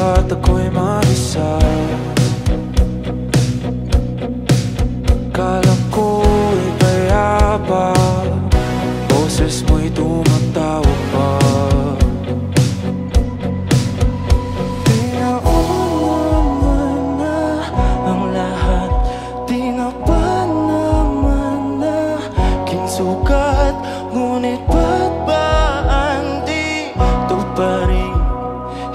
at ako'y mag-isa. Kala ko'y payapa, boses mo'y tumatawag pa. Naman na ang lahat, di na ba naman na kinsukat? Ngunit ba't ba andito pa rin?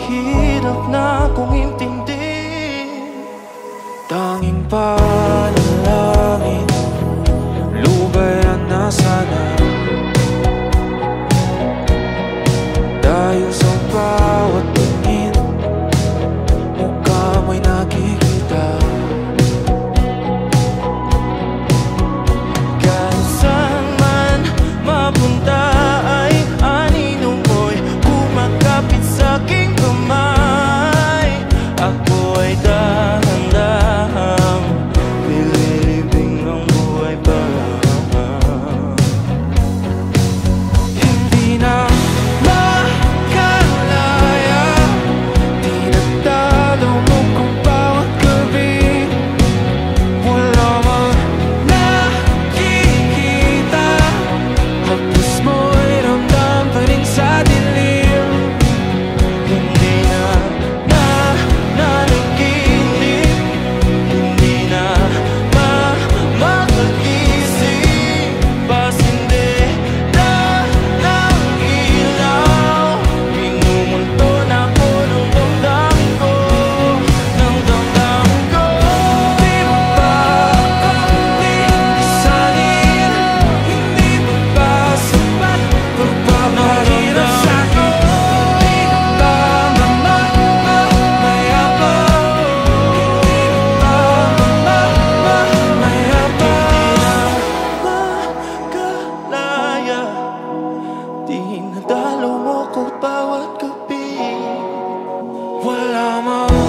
Hirap na kong intindi. Tanging panalangin, lubayan na sana. Dahil sa bawat tingin, mukha mo'y nakikita. Kahit saan man mapunta ay anino mo'y kumakapit sa'king kamay. Ako ay dahan-dahang nililibing ng buhay pa. Hindi na makalaya, tinatalo mo kung bawat gabi. Wala mang nakikita, hapos mo'y ramdam pa rin sa dilim. Hindi na nanaginip, hindi na makakagising. Pasindi na ng ilaw, minumulto na ako ng damdamin ko, ng damdamin ko. Di mo ba hindi sanil? Hindi mo ba sapat pagpapahirap sa'kin? Hindi mo ba mamayabang? Hindi mo ba mamayabang? Makalaya, dinadalo mo ko bawat gabi. Wala mang